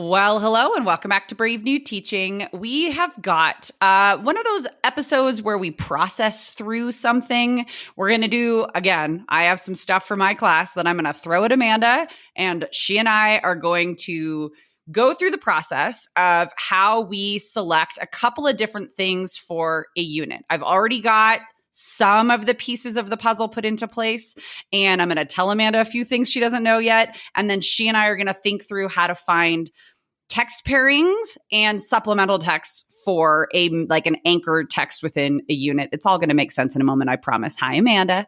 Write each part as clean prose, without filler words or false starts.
Well, hello and welcome back to Brave New Teaching. We have got one of those episodes where we process through something. We're going to do, again, I have some stuff for my class that I'm going to throw at Amanda, and she and I are going to go through the process of how we select a couple of different things for a unit. I've already got some of the pieces of the puzzle put into place, and I'm going to tell Amanda a few things she doesn't know yet, and then she and I are going to think through how to find text pairings and supplemental texts for an anchor text within a unit. It's all going to make sense in a moment, I promise. Hi, Amanda.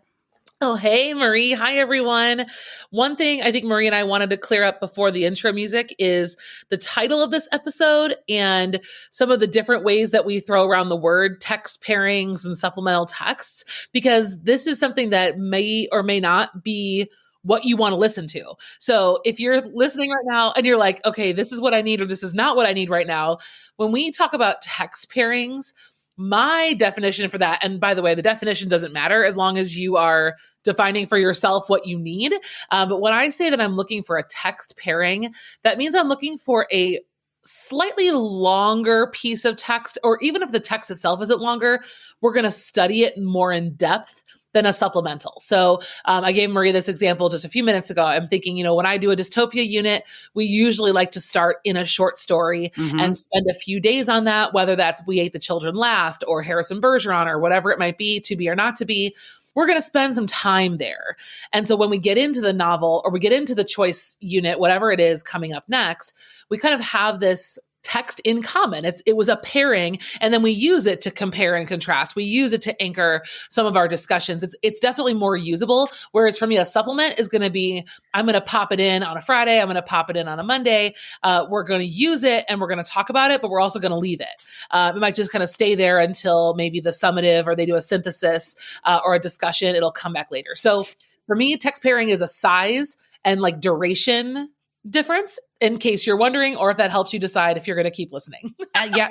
Oh, hey, Marie. Hi, everyone. One thing I think Marie and I wanted to clear up before the intro music is the title of this episode and some of the different ways that we throw around the word text pairings and supplemental texts, because this is something that may or may not be what you want to listen to. So if you're listening right now and you're like, okay, this is what I need, or this is not what I need right now. When we talk about text pairings, my definition for that, and by the way, the definition doesn't matter as long as you are defining for yourself what you need. But when I say that I'm looking for a text pairing, that means I'm looking for a slightly longer piece of text, or even if the text itself isn't longer, we're going to study it more in depth than a supplemental. So I gave Marie this example just a few minutes ago. I'm thinking, when I do a dystopia unit, we usually like to start in a short story and spend a few days on that, whether that's We Ate the Children Last or Harrison Bergeron or whatever it might be, To Be or Not to Be. We're going to spend some time there. And so when we get into the novel or we get into the choice unit, whatever it is coming up next, we kind of have this text in common. It was a pairing, and then we use it to compare and contrast. We use it to anchor some of our discussions. It's definitely more usable. Whereas for me, a supplement is going to be, I'm going to pop it in on a Friday. I'm going to pop it in on a Monday. We're going to use it and we're going to talk about it, but we're also going to leave it. It might just kind of stay there until maybe the summative or they do a synthesis or a discussion. It'll come back later. So for me, text pairing is a size and duration difference, in case you're wondering, or if that helps you decide if you're going to keep listening.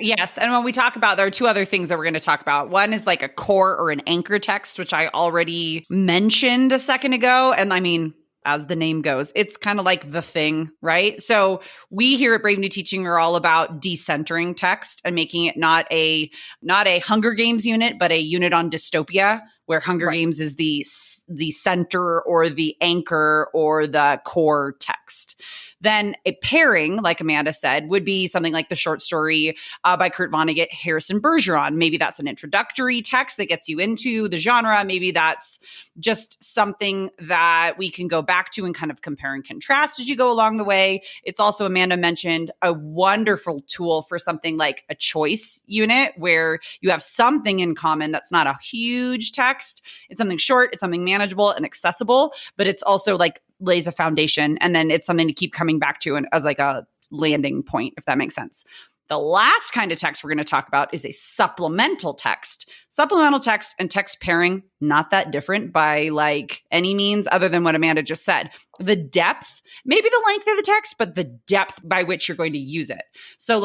Yes. And when we talk about, there are two other things that we're going to talk about. One is like a core or an anchor text, which I already mentioned a second ago. And I mean, as the name goes, it's kind of like the thing, right? So we here at Brave New Teaching are all about decentering text and making it not a Hunger Games unit, but a unit on dystopia, where Hunger Games is the center or the anchor or the core text. Then a pairing, like Amanda said, would be something like the short story by Kurt Vonnegut, Harrison Bergeron. Maybe that's an introductory text that gets you into the genre. Maybe that's just something that we can go back to and kind of compare and contrast as you go along the way. It's also, Amanda mentioned, a wonderful tool for something like a choice unit where you have something in common that's not a huge text. It's something short, it's something manageable and accessible, but it's also lays a foundation, and then it's something to keep coming back to as a landing point, if that makes sense. The last kind of text we're going to talk about is a supplemental text. Supplemental text and text pairing, not that different by any means other than what Amanda just said. The depth, maybe the length of the text, but the depth by which you're going to use it. So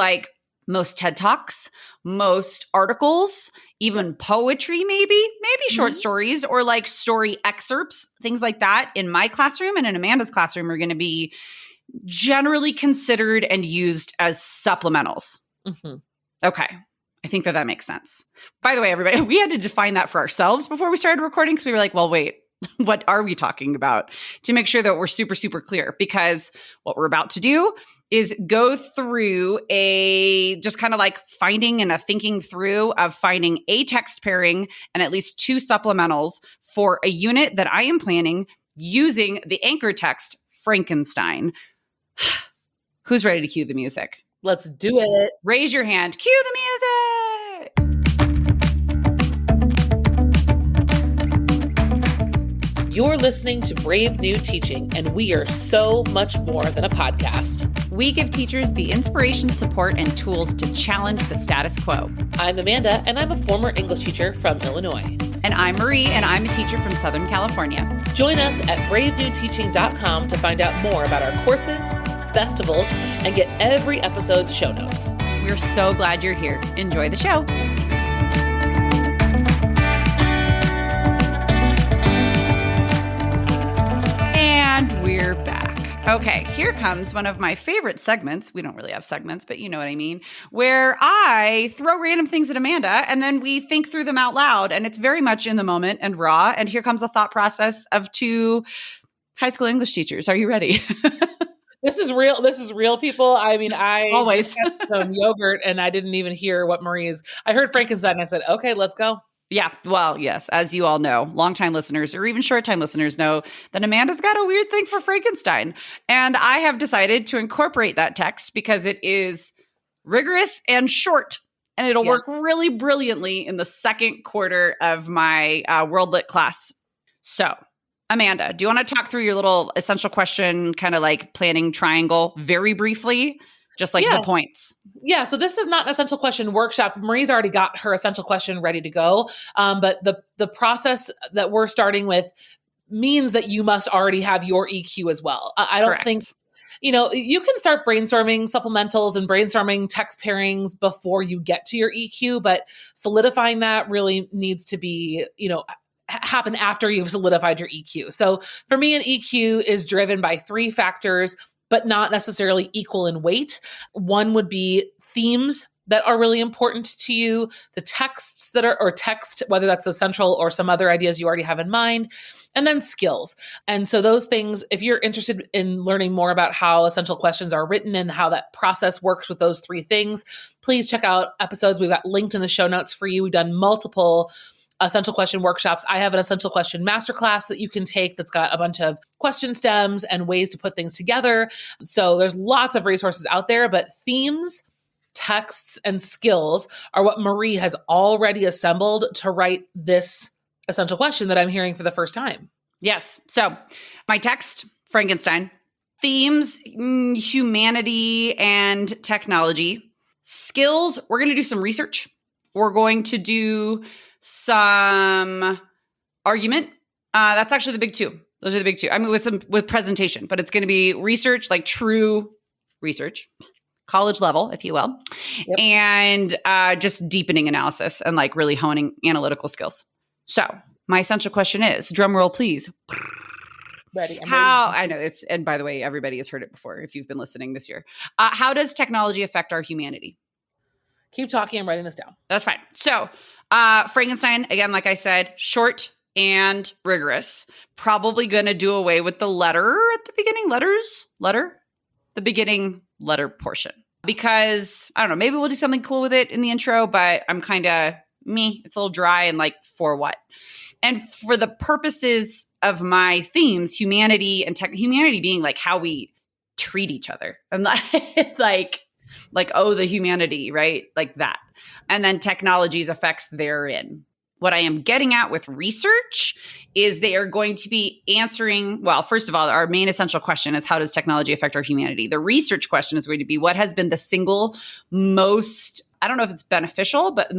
most TED Talks, most articles, even poetry, maybe short stories or story excerpts, things like that in my classroom and in Amanda's classroom are going to be generally considered and used as supplementals. Okay. I think that makes sense. By the way, everybody, we had to define that for ourselves before we started recording. So we were like, well, wait, what are we talking about? To make sure that we're super, super clear, because what we're about to do is go through just kind of finding and a thinking through of finding a text pairing and at least two supplementals for a unit that I am planning using the anchor text Frankenstein. Who's ready to cue the music? Let's do it. Raise your hand. Cue the music. You're listening to Brave New Teaching, and we are so much more than a podcast. We give teachers the inspiration, support, and tools to challenge the status quo. I'm Amanda, and I'm a former English teacher from Illinois. And I'm Marie, and I'm a teacher from Southern California. Join us at bravenewteaching.com to find out more about our courses, festivals, and get every episode's show notes. We're so glad you're here. Enjoy the show. And we're back. Okay, here comes one of my favorite segments. We don't really have segments, but you know what I mean, where I throw random things at Amanda and then we think through them out loud. And it's very much in the moment and raw. And here comes a thought process of two high school English teachers. Are you ready? This is real. This is real, people. I mean, I Always. just had some yogurt and I didn't even hear what Marie's. I heard Frankenstein and I said, okay, let's go. Yeah, well, yes, as you all know, longtime listeners or even short-time listeners know that Amanda's got a weird thing for Frankenstein. And I have decided to incorporate that text because it is rigorous and short. And it'll work really brilliantly in the second quarter of my World Lit class. So, Amanda, do you want to talk through your little essential question, kind of like planning triangle very briefly? Just like the points. Yeah. So this is not an essential question workshop. Marie's already got her essential question ready to go. But the process that we're starting with means that you must already have your EQ as well. I don't think, you can start brainstorming supplementals and brainstorming text pairings before you get to your EQ, but solidifying that really needs to be, happen after you've solidified your EQ. So for me, an EQ is driven by 3 factors, but not necessarily equal in weight. One would be themes that are really important to you, the texts that are, or text, whether that's the central or some other ideas you already have in mind, and then skills. And so those things, if you're interested in learning more about how essential questions are written and how that process works with those 3 things, please check out episodes. We've got linked in the show notes for you. We've done multiple essential question workshops. I have an essential question masterclass that you can take that's got a bunch of question stems and ways to put things together. So there's lots of resources out there, but themes, texts, and skills are what Marie has already assembled to write this essential question that I'm hearing for the first time. Yes. So my text, Frankenstein. Themes, humanity and technology. Skills, we're going to do some research. We're going to do some argument. That's actually the big 2. Those are the big 2. I mean, with presentation, but it's going to be research, like true research, college level, if you will, and just deepening analysis and like really honing analytical skills. So my essential question is, drum roll, please. Ready. I know it's, and by the way, everybody has heard it before if you've been listening this year. How does technology affect our humanity? Keep talking. I'm writing this down. That's fine. So Frankenstein, again, like I said, short and rigorous. Probably going to do away with the letter at the beginning. The beginning letter portion. Because, I don't know, maybe we'll do something cool with it in the intro, but I'm kind of it's a little dry and like, for what? And for the purposes of my themes, humanity and humanity being like how we treat each other. And like, oh, the humanity, right? Like that. And then technology's effects therein. What I am getting at with research is they are going to be answering, well, first of all, our main essential question is how does technology affect our humanity? The research question is going to be what has been the single most, I don't know if it's beneficial, but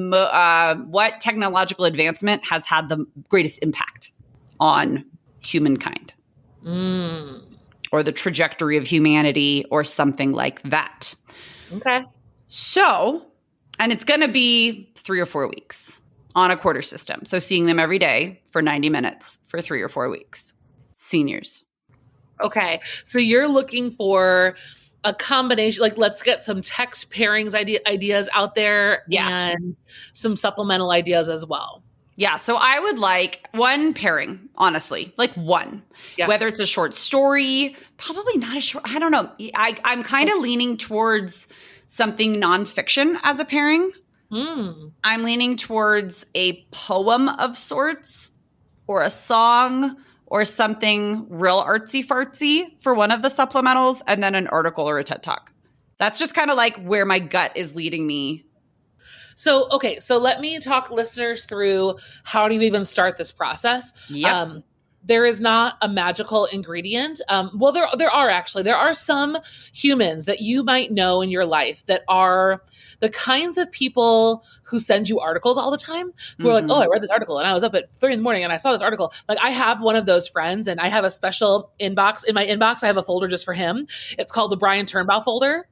what technological advancement has had the greatest impact on humankind? Or the trajectory of humanity or something like that. Okay. So, and it's going to be 3 or 4 weeks on a quarter system. So seeing them every day for 90 minutes for 3 or 4 weeks. Seniors. Okay. So you're looking for a combination, like let's get some text pairings ideas out there and some supplemental ideas as well. Yeah. So I would like one pairing, honestly, like one, whether it's a short story, probably not a short, I don't know. I'm kind of leaning towards something nonfiction as a pairing. I'm leaning towards a poem of sorts or a song or something real artsy fartsy for one of the supplementals, and then an article or a TED Talk. That's just kind of like where my gut is leading me. So, okay. So let me talk listeners through how do you even start this process? Yep. There is not a magical ingredient. Well, there are some humans that you might know in your life that are the kinds of people who send you articles all the time, who are like, oh, I read this article and I was up at 3 a.m. and I saw this article. Like I have one of those friends and I have a special inbox. In my inbox, I have a folder just for him. It's called the Brian Turnbow folder.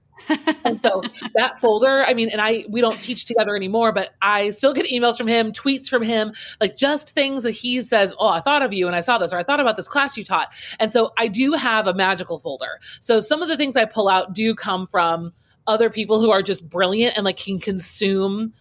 And so that folder, I mean, we don't teach together anymore, but I still get emails from him, tweets from him, like just things that he says, oh, I thought of you and I saw this, or I thought about this class you taught. And so I do have a magical folder. So some of the things I pull out do come from other people who are just brilliant and like can consume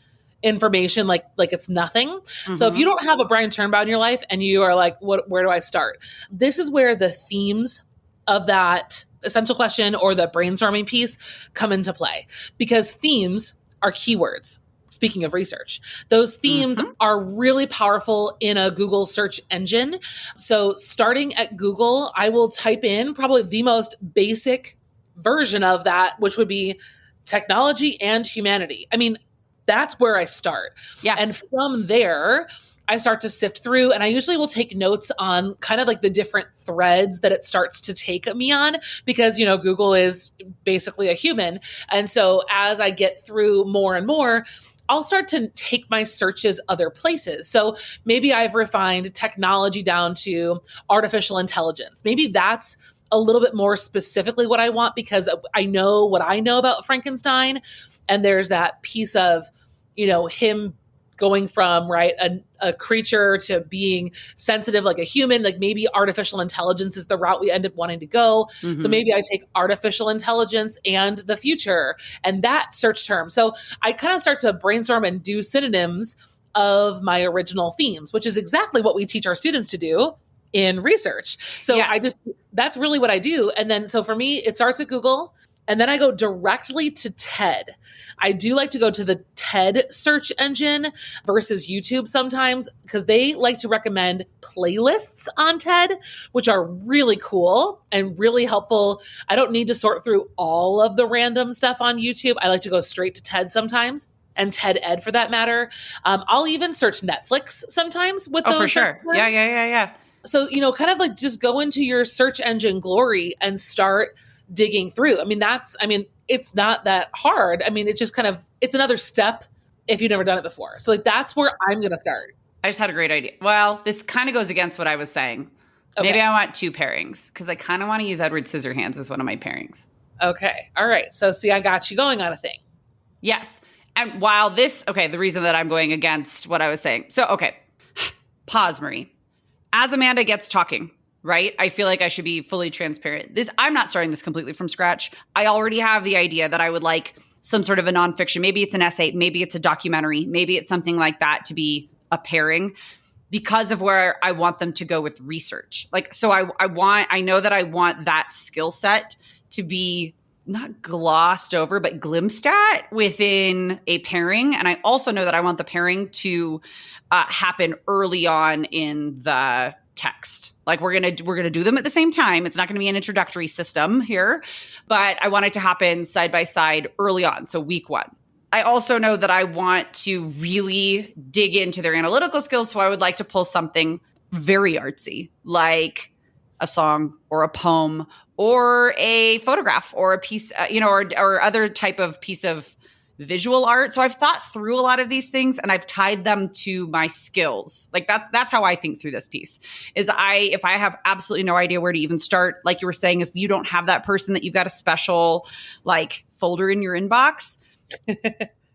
information like it's nothing. Mm-hmm. So if you don't have a Brian Turnbow in your life and you are like, where do I start? This is where the themes of that essential question or the brainstorming piece come into play, because themes are keywords. Speaking of research, those themes are really powerful in a Google search engine. So starting at Google, I will type in probably the most basic version of that, which would be technology and humanity. I mean, that's where I start. Yeah. And from there, I start to sift through, and I usually will take notes on kind of like the different threads that it starts to take me on, because, you know, Google is basically a human. And so as I get through more and more, I'll start to take my searches other places. So maybe I've refined technology down to artificial intelligence. Maybe that's a little bit more specifically what I want, because I know what I know about Frankenstein. And there's that piece of, you know, him going from, right, a creature to being sensitive like a human. Like maybe artificial intelligence is the route we end up wanting to go. Mm-hmm. So maybe I take artificial intelligence and the future and that search term. So I kind of start to brainstorm and do synonyms of my original themes, which is exactly what we teach our students to do in research. So yes. That's really what I do. And then, so for me, it starts at Google, and then I go directly to TED. I do like to go to the TED search engine versus YouTube sometimes, because they like to recommend playlists on TED, which are really cool and really helpful. I don't need to sort through all of the random stuff on YouTube. I like to go straight to TED sometimes, and TED Ed for that matter. I'll even search Netflix sometimes with those. Oh, for sure. Yeah. So, you know, kind of like just go into your search engine glory and start digging through. I mean, it's not that hard. I mean, it's just kind of, it's another step if you've never done it before. So like, that's where I'm going to start. I just had a great idea. Well, this kind of goes against what I was saying. Okay. Maybe I want 2 pairings, because I kind of want to use Edward Scissorhands as one of my pairings. Okay. All right. So see, I got you going on a thing. Yes. And while the reason that I'm going against what I was saying. So, okay. Pause, Marie. As Amanda gets talking, right? I feel like I should be fully transparent. I'm not starting this completely from scratch. I already have the idea that I would like some sort of a nonfiction. Maybe it's an essay. Maybe it's a documentary. Maybe it's something like that to be a pairing, because of where I want them to go with research. Like, so I know that I want that skill set to be not glossed over, but glimpsed at within a pairing. And I also know that I want the pairing to happen early on in the text. Like we're gonna do them at the same time. It's not gonna be an introductory system here, but I want it to happen side by side early on. So week 1. I also know that I want to really dig into their analytical skills. So I would like to pull something very artsy, like a song or a poem or a photograph or a piece, or other type of piece of visual art. So I've thought through a lot of these things, and I've tied them to my skills. Like that's how I think through this piece. If I have absolutely no idea where to even start, like you were saying, if you don't have that person that you've got a special like folder in your inbox,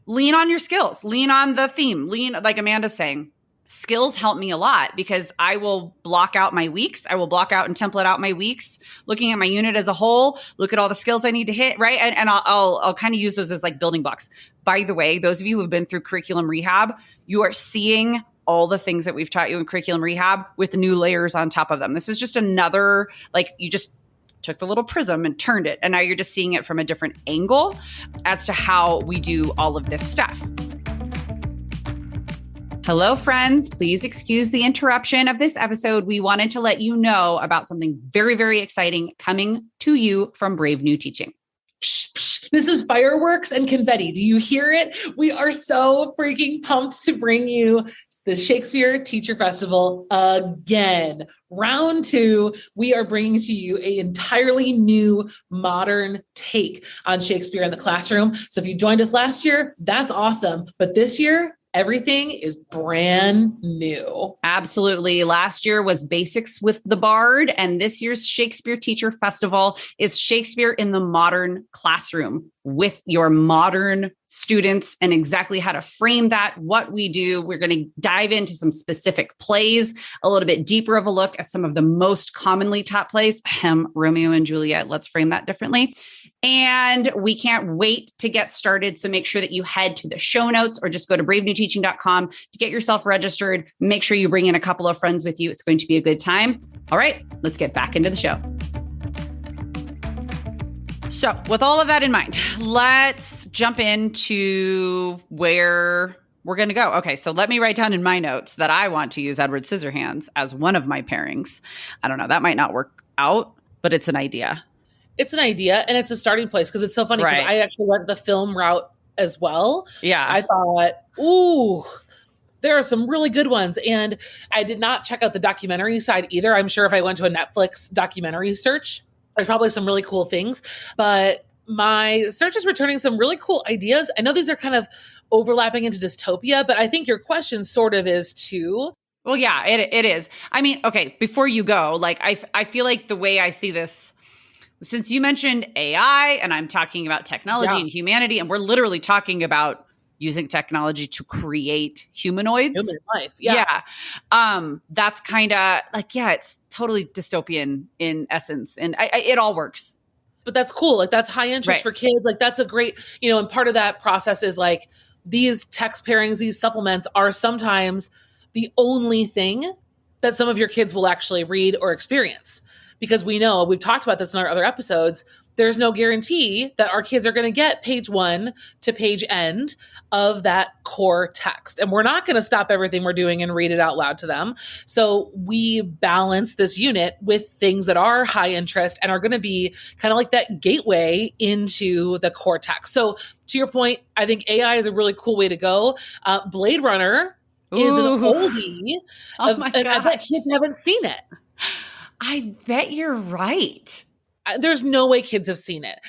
lean on your skills, lean on the theme, like Amanda's saying. Skills help me a lot, because I will block out my weeks. I will block out and template out my weeks, looking at my unit as a whole, look at all the skills I need to hit, right? And I'll kind of use those as like building blocks. By the way, those of you who have been through curriculum rehab, you are seeing all the things that we've taught you in curriculum rehab with new layers on top of them. This is just another, like you just took the little prism and turned it, and now you're just seeing it from a different angle as to how we do all of this stuff. Hello, friends. Please excuse the interruption of this episode. We wanted to let you know about something very, very exciting coming to you from Brave New Teaching. Psh, psh. This is fireworks and confetti. Do you hear it? We are so freaking pumped to bring you the Shakespeare Teacher Festival again. Round 2, we are bringing to you an entirely new modern take on Shakespeare in the classroom. So if you joined us last year, that's awesome. But this year, Everything is brand new. Absolutely. Last year was Basics with the Bard, and this year's Shakespeare Teacher Festival is Shakespeare in the Modern Classroom with your modern students and exactly how to frame that, what we do. We're going to dive into some specific plays, a little bit deeper of a look at some of the most commonly taught plays, Romeo and Juliet. Let's frame that differently. And we can't wait to get started. So make sure that you head to the show notes or just go to bravenewteaching.com to get yourself registered. Make sure you bring in a couple of friends with you. It's going to be a good time. All right, let's get back into the show. So with all of that in mind, let's jump into where we're going to go. Okay, so let me write down in my notes that I want to use Edward Scissorhands as one of my pairings. I don't know, that might not work out, but it's an idea. It's an idea, and it's a starting place because it's so funny because I actually went the film route as well. Yeah. I thought, ooh, there are some really good ones. And I did not check out the documentary side either. I'm sure if I went to a Netflix documentary search, there's probably some really cool things. But my search is returning some really cool ideas. I know these are kind of overlapping into dystopia, but I think your question sort of is too. Well, yeah, it is. I mean, okay, before you go, like I feel like the way I see this, since you mentioned AI and I'm talking about technology and humanity, and we're literally talking about using technology to create humanoids. Human life. Yeah. That's kind of like, it's totally dystopian in essence. And it all works. But that's cool. Like that's high interest for kids. Like that's a great, and part of that process is like these text pairings, these supplements are sometimes the only thing that some of your kids will actually read or experience. Because we know, we've talked about this in our other episodes, there's no guarantee that our kids are going to get page 1 to page end of that core text. And we're not going to stop everything we're doing and read it out loud to them. So we balance this unit with things that are high interest and are going to be kind of like that gateway into the core text. So to your point, I think AI is a really cool way to go. Blade Runner is an oldie. My gosh. I bet kids haven't seen it. I bet you're right. There's no way kids have seen it.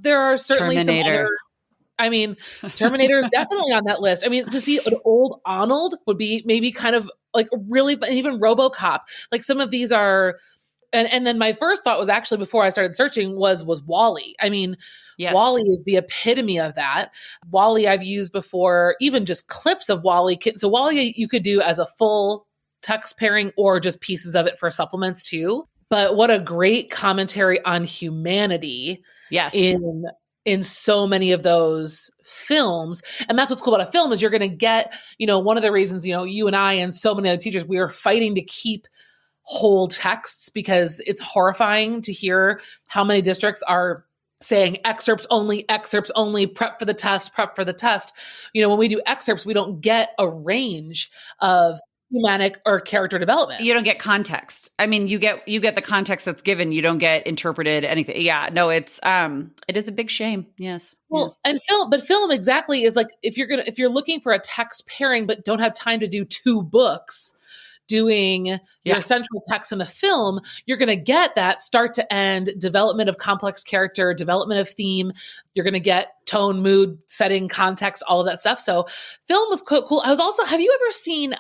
There are certainly some other, Terminator is definitely on that list. I mean, to see an old Arnold would be maybe kind of like really, and even RoboCop. Like some of these are, and then my first thought was actually before I started searching was WALL-E. I mean, yes. WALL-E is the epitome of that. WALL-E I've used before, even just clips of WALL-E. So WALL-E you could do as a full text pairing or just pieces of it for supplements too. But what a great commentary on humanity in so many of those films. And that's what's cool about a film is you're going to get, one of the reasons, you and I and so many other teachers, we are fighting to keep whole texts because it's horrifying to hear how many districts are saying excerpts only, prep for the test. When we do excerpts, we don't get a range of humanic or character development. You don't get context. I mean, you get the context that's given. You don't get interpreted anything. Yeah, no, it is a big shame. Yes. Well, yes. And film exactly is like if you're looking for a text pairing but don't have time to do 2 books, doing your central text in a film, you're going to get that start to end development of complex character, development of theme. You're going to get tone, mood, setting, context, all of that stuff. So film was cool. I was also, have you ever seen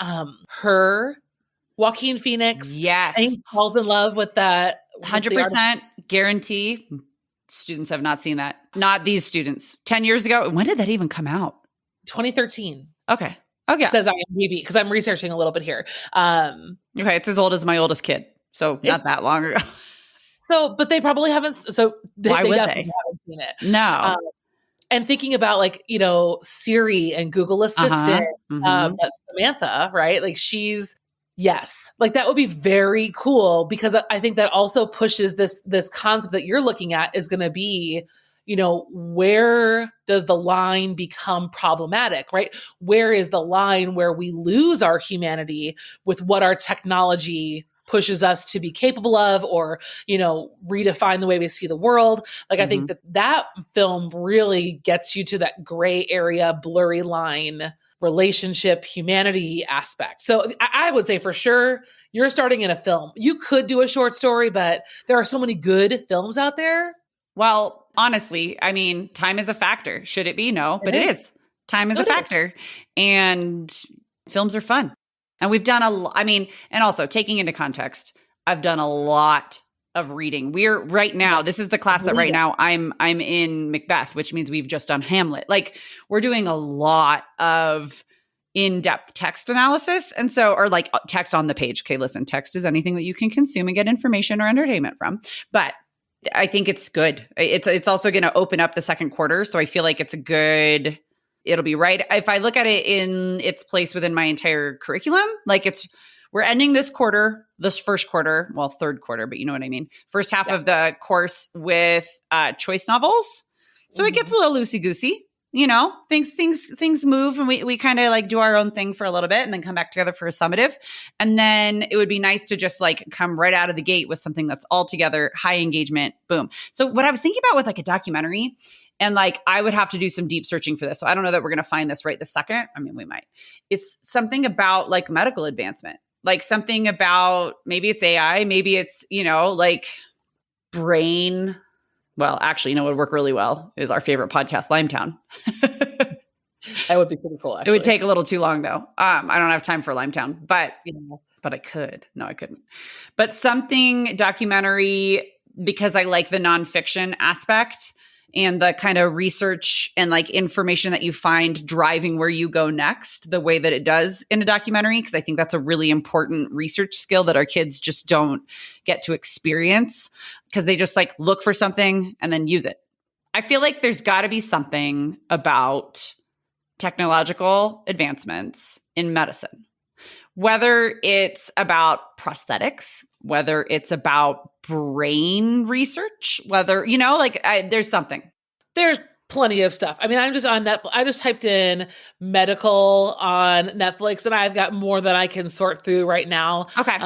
Her, Joaquin Phoenix? Yes. I think falls in love with that. 100% guarantee. Students have not seen that. Not these students. 10 years ago. When did that even come out? 2013. Okay. Okay. It says IMDb because I'm researching a little bit here. Okay. It's as old as my oldest kid. So not that long ago. So, but they probably haven't. So why would they? Haven't seen it. No. And thinking about like, Siri and Google Assistant, that's Samantha, right? Like yes, like that would be very cool because I think that also pushes this concept that you're looking at is going to be, where does the line become problematic, right? Where is the line where we lose our humanity with what our technology pushes us to be capable of or, redefine the way we see the world? Like, I think that film really gets you to that gray area, blurry line, relationship, humanity aspect. So I would say for sure, you're starting in a film. You could do a short story, but there are so many good films out there. Well, honestly, I mean, time is a factor. Should it be? No, but it is. Time is a factor. And films are fun. And we've done and also taking into context, I've done a lot of reading. We're right now, this is the class that right now I'm in Macbeth, which means we've just done Hamlet. Like we're doing a lot of in-depth text analysis. And so, or like text on the page. Okay, listen, text is anything that you can consume and get information or entertainment from. But I think it's good. It's also going to open up the second quarter. So I feel like it'll be right. If I look at it in its place within my entire curriculum, like we're ending this first quarter, well, third quarter, but you know what I mean? First half of the course with choice novels. So it gets a little loosey-goosey. Things move and we kind of like do our own thing for a little bit and then come back together for a summative. And then it would be nice to just like come right out of the gate with something that's all together, high engagement, boom. So what I was thinking about with like a documentary, and like I would have to do some deep searching for this. So I don't know that we're going to find this right this second. I mean, we might. It's something about like medical advancement, like something about maybe it's AI, maybe it's, like brain. Well, actually, what would work really well is our favorite podcast, Limetown. That would be pretty cool, actually. It would take a little too long, though. I don't have time for Limetown, but I could. No, I couldn't. But something documentary, because I like the nonfiction aspect and the kind of research and like information that you find driving where you go next, the way that it does in a documentary, because I think that's a really important research skill that our kids just don't get to experience because they just like look for something and then use it. I feel like there's got to be something about technological advancemants in medicine, whether it's about prosthetics, whether it's about brain research, whether, there's something. There's plenty of stuff. I mean, I'm just on Netflix. I just typed in medical on Netflix and I've got more than I can sort through right now. Okay.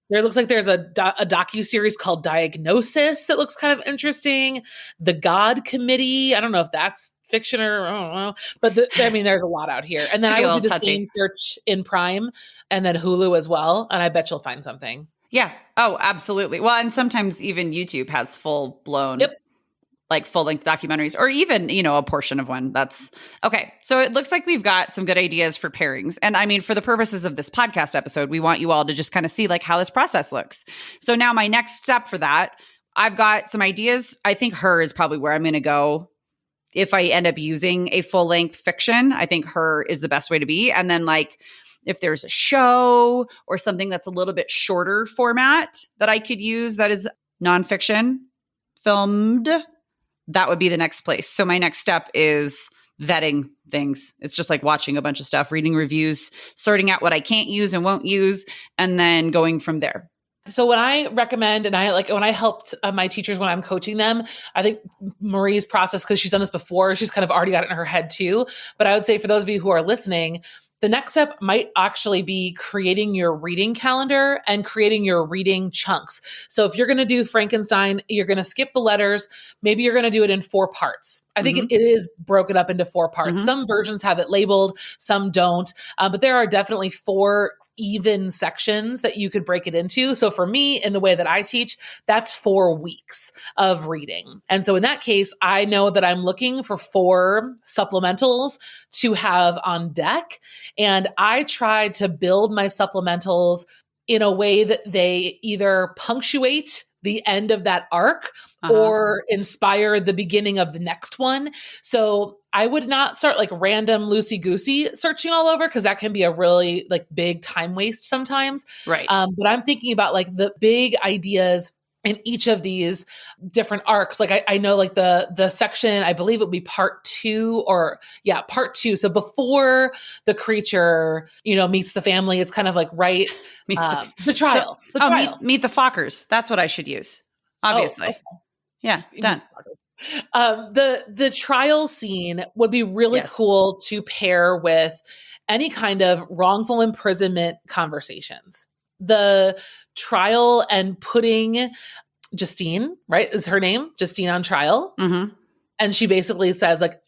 There looks like there's a docuseries called Diagnosis that looks kind of interesting. The God Committee. I don't know if that's fiction or I don't know, but there's a lot out here. And then I will do the same search in Prime and then Hulu as well. And I bet you'll find something. Yeah. Oh, absolutely. Well, and sometimes even YouTube has full blown, like full length documentaries or even, a portion of one. That's okay. So it looks like we've got some good ideas for pairings. And I mean, for the purposes of this podcast episode, we want you all to just kind of see like how this process looks. So now my next step for that, I've got some ideas. I think Her is probably where I'm going to go. If I end up using a full length fiction, I think Her is the best way to be. And then like, if there's a show or something that's a little bit shorter format that I could use that is nonfiction filmed, that would be the next place. So my next step is vetting things. It's just like watching a bunch of stuff, reading reviews, sorting out what I can't use and won't use, and then going from there. So when I recommend, and when I helped my teachers when I'm coaching them, I think Marie's process, because she's done this before, she's kind of already got it in her head too. But I would say for those of you who are listening, the next step might actually be creating your reading calendar and creating your reading chunks. So if you're going to do Frankenstein, you're going to skip the letters. Maybe you're going to do it in 4 parts. I think it is broken up into 4 parts. Some versions have it labeled, some don't. But there are definitely 4 even sections that you could break it into. So for me, in the way that I teach, that's 4 weeks of reading. And so in that case, I know that I'm looking for 4 supplementals to have on deck. And I tried to build my supplementals in a way that they either punctuate the end of that arc or inspire the beginning of the next one. So I would not start like random loosey-goosey searching all over because that can be a really like big time waste sometimes. Right. But I'm thinking about like the big ideas in each of these different arcs. Like I know like the section, I believe it would be part 2 part 2. So before the creature, meets the family, it's kind of like the trial. So, meet the Fockers. That's what I should use. Obviously. Oh, okay. Yeah, done. The trial scene would be really cool to pair with any kind of wrongful imprisonment conversations. The trial and putting Justine, right, is her name, Justine, on trial. And she basically says like,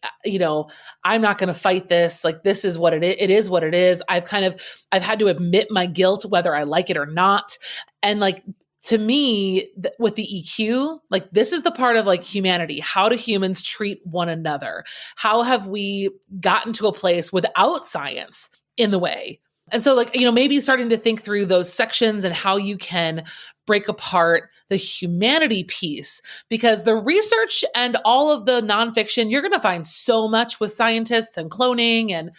I'm not going to fight this. Like, this is what it is. It is what it is. I've had to admit my guilt, whether I like it or not. And like, to me, with the EQ, like this is the part of like humanity. How do humans treat one another? How have we gotten to a place without science in the way? And so like, maybe starting to think through those sections and how you can break apart the humanity piece, because the research and all of the nonfiction, you're going to find so much with scientists and cloning and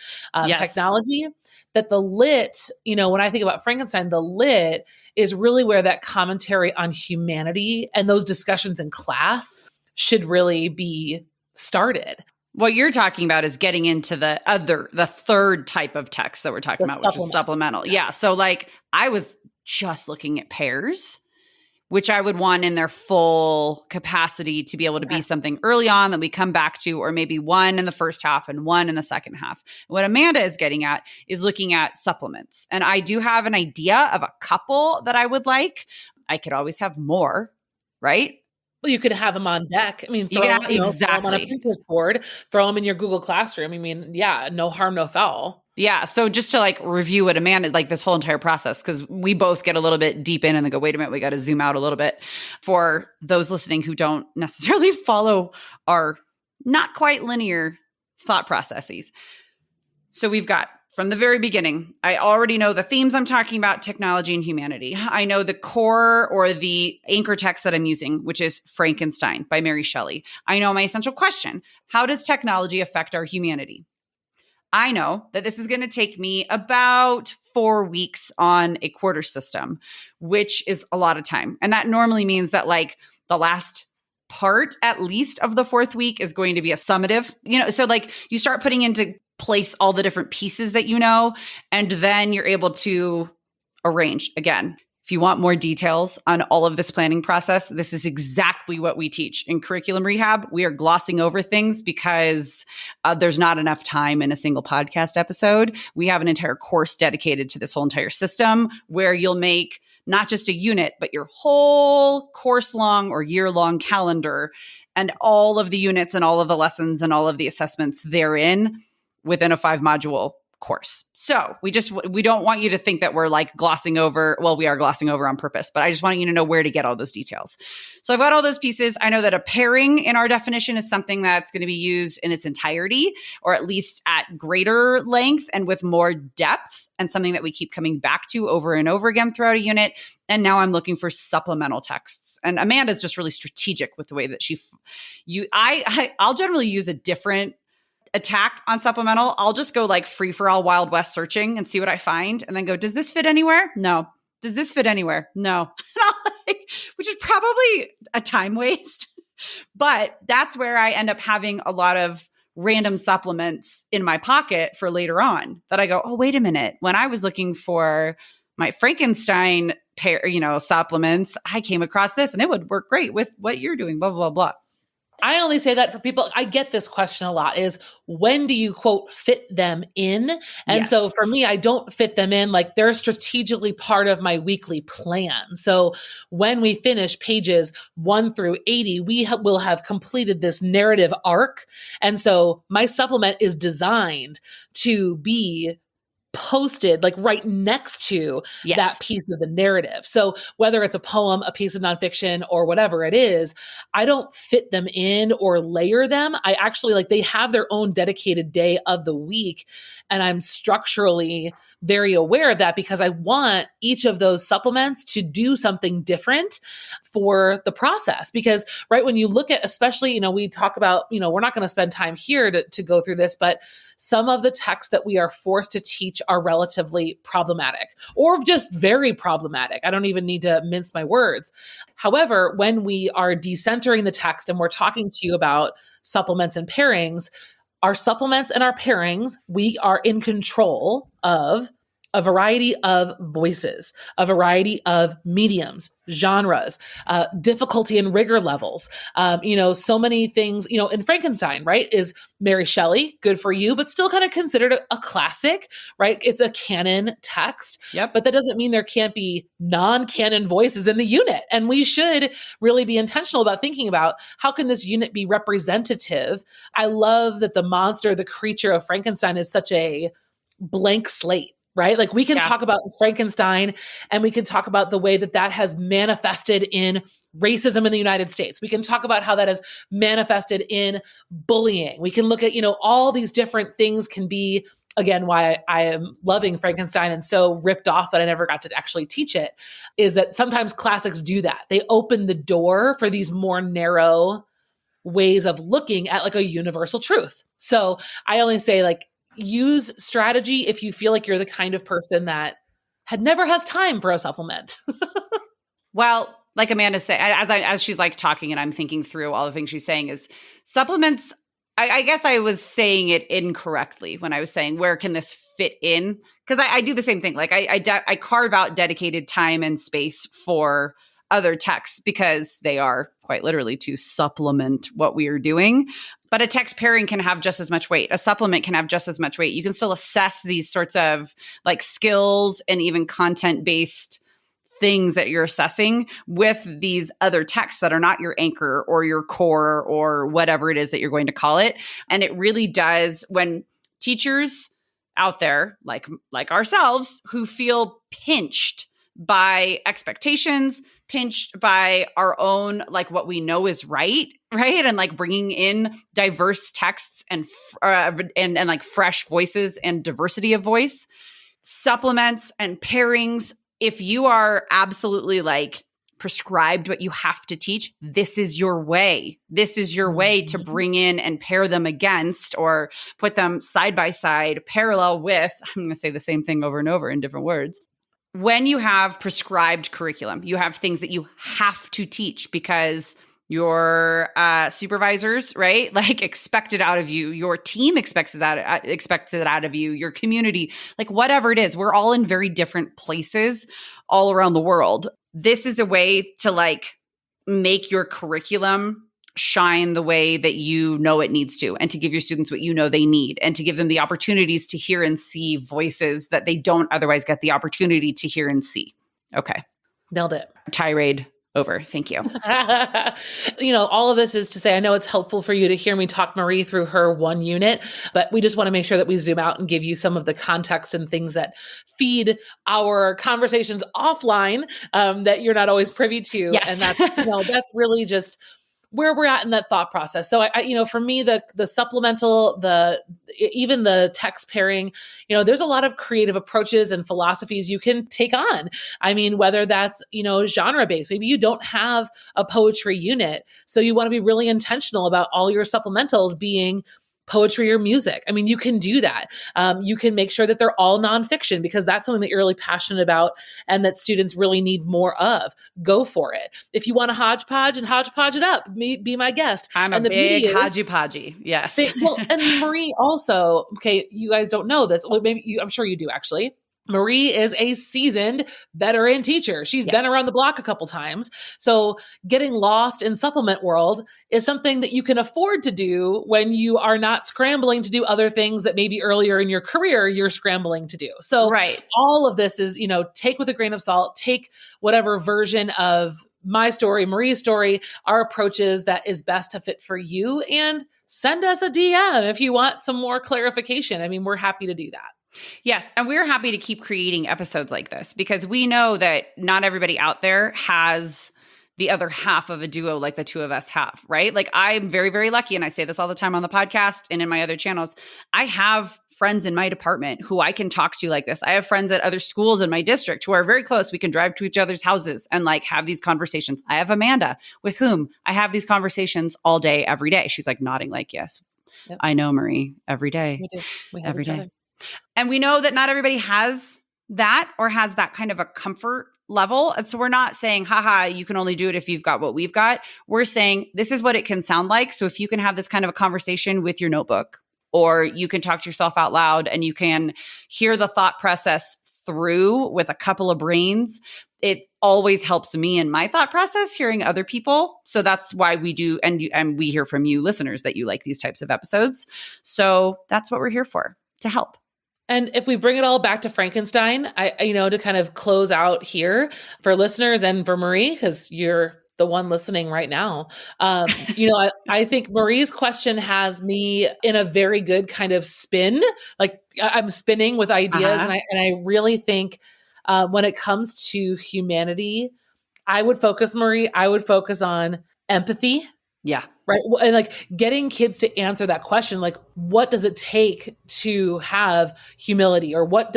technology, that the lit, when I think about Frankenstein, the lit is really where that commentary on humanity and those discussions in class should really be started. What you're talking about is getting into the third type of text that we're talking about, which is supplemental. Yes. Yeah. So like I was just looking at pairs, which I would want in their full capacity to be able to be something early on that we come back to, or maybe one in the first half and one in the second half. What Amanda is getting at is looking at supplements. And I do have an idea of a couple that I would like. I could always have more, right? Well, you could have them on deck. I mean, throw them on a Pinterest board, throw them in your Google Classroom. I mean, yeah, no harm, no foul. Yeah. So just to like review what Amanda, like this whole entire process, because we both get a little bit deep in and then go, wait a minute, we got to zoom out a little bit for those listening who don't necessarily follow our not quite linear thought processes. So we've got from the very beginning, I already know the themes I'm talking about, technology and humanity. I know the core or the anchor text that I'm using, which is Frankenstein by Mary Shelley. I know my essential question: how does technology affect our humanity? I know that this is going to take me about 4 weeks on a quarter system, which is a lot of time. And that normally means that like the last part, at least of the fourth week, is going to be a summative, so like you start putting into place all the different pieces that and then you're able to arrange. Again, if you want more details on all of this planning process, this is exactly what we teach in curriculum rehab. We are glossing over things because there's not enough time in a single podcast episode. We have an entire course dedicated to this whole entire system where you'll make not just a unit, but your whole course-long or year-long calendar and all of the units and all of the lessons and all of the assessments therein within a 5-module course. So we don't want you to think that we're like glossing over. Well, we are glossing over on purpose, but I just want you to know where to get all those details. So I've got all those pieces. I know that a pairing in our definition is something that's going to be used in its entirety, or at least at greater length and with more depth, and something that we keep coming back to over and over again throughout a unit. And now I'm looking for supplemental texts. And Amanda's just really strategic with the way that I'll generally use a different attack on supplemental. I'll just go like free for all Wild West searching and see what I find, and then go, does this fit anywhere? No. Does this fit anywhere? No. Which is probably a time waste, but that's where I end up having a lot of random supplements in my pocket for later on that I go, oh, wait a minute. When I was looking for my Frankenstein supplements, I came across this and it would work great with what you're doing, blah, blah, blah. I only say that for people. I get this question a lot, is when do you quote fit them in? And so for me, I don't fit them in. Like they're strategically part of my weekly plan. So when we finish pages 1 through 80, we will have completed this narrative arc. And so my supplement is designed to be posted like right next to that piece of the narrative. So whether it's a poem, a piece of nonfiction, or whatever it is, I don't fit them in or layer them. I actually they have their own dedicated day of the week. And I'm structurally very aware of that because I want each of those supplements to do something different for the process. Because right when you look at, especially, we talk about, we're not going to spend time here to go through this, but some of the texts that we are forced to teach are relatively problematic or just very problematic. I don't even need to mince my words. However, when we are decentering the text and we're talking to you about supplements and pairings, our supplements and our pairings, we are in control of a variety of voices, a variety of mediums, genres, difficulty and rigor levels. So many things, in Frankenstein, right, is Mary Shelley, good for you, but still kind of considered a classic, right? It's a canon text, but that doesn't mean there can't be non-canon voices in the unit. And we should really be intentional about thinking about how can this unit be representative. I love that the creature of Frankenstein is such a blank slate. right? Like we can Yeah. talk about Frankenstein, and we can talk about the way that that has manifested in racism in the United States. We can talk about how that has manifested in bullying. We can look at, all these different things can be, again, why I am loving Frankenstein and so ripped off that I never got to actually teach it, is that sometimes classics do that. They open the door for these more narrow ways of looking at like a universal truth. So I only say, like, use strategy if you feel like you're the kind of person that never has time for a supplement. Well, like Amanda said, as she's like talking and I'm thinking through all the things she's saying, is supplements. I guess I was saying it incorrectly when I was saying, where can this fit in? Because I do the same thing. Like I carve out dedicated time and space for other texts because they are quite literally to supplement what we are doing. But a text pairing can have just as much weight. A supplement can have just as much weight. You can still assess these sorts of like skills and even content-based things that you're assessing with these other texts that are not your anchor or your core or whatever it is that you're going to call it. And it really does, when teachers out there like ourselves who feel pinched by expectations, pinched by our own, like what we know is right? And like bringing in diverse texts and like fresh voices and diversity of voice, supplements and pairings. If you are absolutely like prescribed what you have to teach, this is your way. This is your way to bring in and pair them against, or put them side by side, parallel with, I'm going to say the same thing over and over in different words. When you have prescribed curriculum, you have things that you have to teach because your supervisors, right? Like expect it out of you. Your team expects it out of you. Your community, like whatever it is, we're all in very different places all around the world. This is a way to like make your curriculum shine the way that you know it needs to, and to give your students what you know they need, and to give them the opportunities to hear and see voices that they don't otherwise get the opportunity to hear and see. Okay. Nailed it. Tirade over. Thank you. All of this is to say, I know it's helpful for you to hear me talk Marie through her one unit, but we just want to make sure that we zoom out and give you some of the context and things that feed our conversations offline that you're not always privy to. Yes. And that's really just where we're at in that thought process. So for me, the supplemental, even the text pairing, there's a lot of creative approaches and philosophies you can take on. I mean, whether that's, genre based, maybe you don't have a poetry unit, so you want to be really intentional about all your supplementals being poetry or music. I mean, you can do that. You can make sure that they're all nonfiction because that's something that you're really passionate about and that students really need more of. Go for it. If you want to hodgepodge it up, be my guest. I'm a big hodgy-podgy. Yes. And Marie also, okay, you guys don't know this. Well, I'm sure you do actually. Marie is a seasoned veteran teacher. She's been around the block a couple times. So getting lost in supplement world is something that you can afford to do when you are not scrambling to do other things that maybe earlier in your career you're scrambling to do. So all of this is, take with a grain of salt, take whatever version of my story, Marie's story, our approaches that is best to fit for you, and send us a DM if you want some more clarification. I mean, we're happy to do that. Yes. And we're happy to keep creating episodes like this because we know that not everybody out there has the other half of a duo like the two of us have, right? Like I'm very, very lucky. And I say this all the time on the podcast and in my other channels. I have friends in my department who I can talk to like this. I have friends at other schools in my district who are very close. We can drive to each other's houses and like have these conversations. I have Amanda with whom I have these conversations all day, every day. She's like nodding like, yes, I know, Marie, every day. We do. We have every each day. other. And we know that not everybody has that or has that kind of a comfort level. And so we're not saying, haha, you can only do it if you've got what we've got. We're saying this is what it can sound like. So if you can have this kind of a conversation with your notebook, or you can talk to yourself out loud and you can hear the thought process through with a couple of brains, it always helps me in my thought process hearing other people. So that's why we do. And we hear from you listeners that you like these types of episodes. So that's what we're here for, to help. And if we bring it all back to Frankenstein, to kind of close out here for listeners and for Marie, because you're the one listening right now. I think Marie's question has me in a very good kind of spin. Like I'm spinning with ideas. And I really think when it comes to humanity, I would focus on empathy. Yeah. Right. And like getting kids to answer that question, like, what does it take to have humility, or what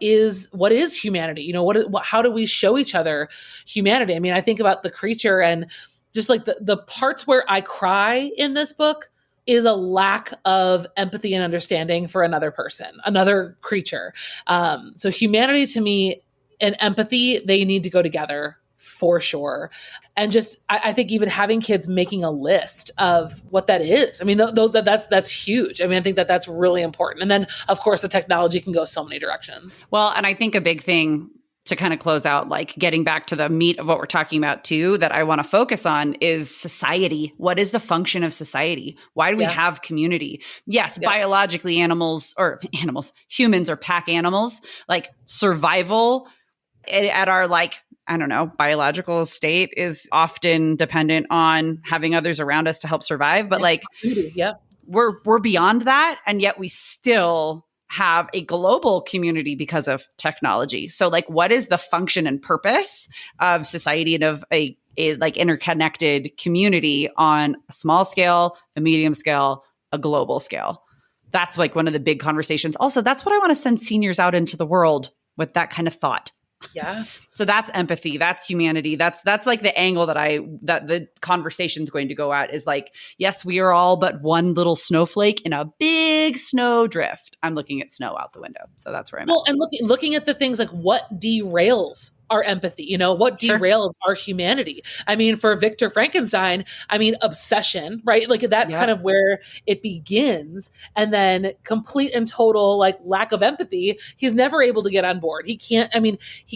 is humanity? How do we show each other humanity? I mean, I think about the creature, and just like the parts where I cry in this book is a lack of empathy and understanding for another person, another creature. So humanity to me and empathy, they need to go together for sure. And just, I think even having kids making a list of what that is. I mean, that's huge. I mean, I think that's really important. And then of course the technology can go so many directions. Well, and I think a big thing to kind of close out, like getting back to the meat of what we're talking about too, that I want to focus on is society. What is the function of society? Why do we have community? Yes, biologically humans are pack animals, like survival at our biological state is often dependent on having others around us to help survive. But we're beyond that. And yet we still have a global community because of technology. So like, what is the function and purpose of society and of a like interconnected community on a small scale, a medium scale, a global scale? That's like one of the big conversations. Also, that's what I want to send seniors out into the world with, that kind of thought. Yeah. So that's empathy. That's humanity. That's like the angle that the conversation's going to go at, is like, yes, we are all but one little snowflake in a big snowdrift. I'm looking at snow out the window. So that's where I'm at. And looking at the things like what derails our empathy, what derails our humanity. I mean, for Victor Frankenstein, obsession, right? Like that's kind of where it begins. And then complete and total like lack of empathy. He's never able to get on board. He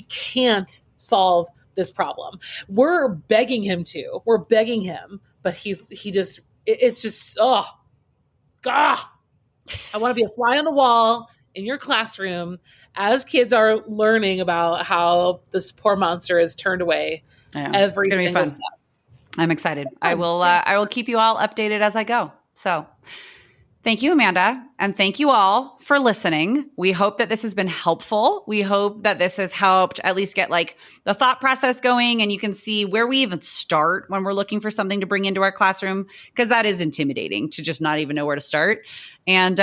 can't solve this problem. We're begging him, but it's just, God, I want to be a fly on the wall in your classroom as kids are learning about how this poor monster is turned away every single step. I'm excited. I will keep you all updated as I go. So thank you, Amanda. And thank you all for listening. We hope that this has been helpful. We hope that this has helped at least get like the thought process going, and you can see where we even start when we're looking for something to bring into our classroom, because that is intimidating to just not even know where to start. And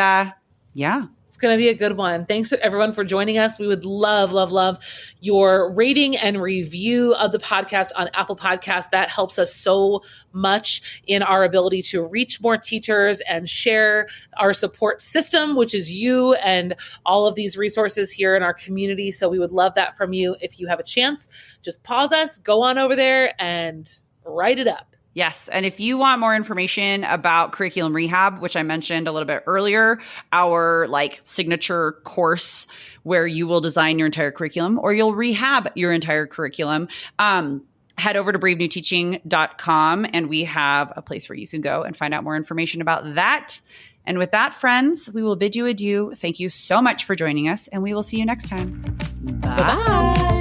it's going to be a good one. Thanks everyone for joining us. We would love, love, love your rating and review of the podcast on Apple Podcasts. That helps us so much in our ability to reach more teachers and share our support system, which is you and all of these resources here in our community. So we would love that from you. If you have a chance, just pause us, go on over there and write it up. Yes. And if you want more information about curriculum rehab, which I mentioned a little bit earlier, our like signature course where you will design your entire curriculum or you'll rehab your entire curriculum, head over to bravenewteaching.com and we have a place where you can go and find out more information about that. And with that, friends, we will bid you adieu. Thank you so much for joining us, and we will see you next time. Bye. Bye.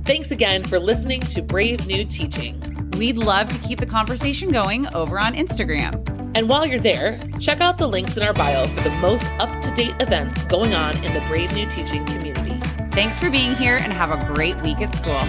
Thanks again for listening to Brave New Teaching. We'd love to keep the conversation going over on Instagram. And while you're there, check out the links in our bio for the most up-to-date events going on in the Brave New Teaching community. Thanks for being here, and have a great week at school.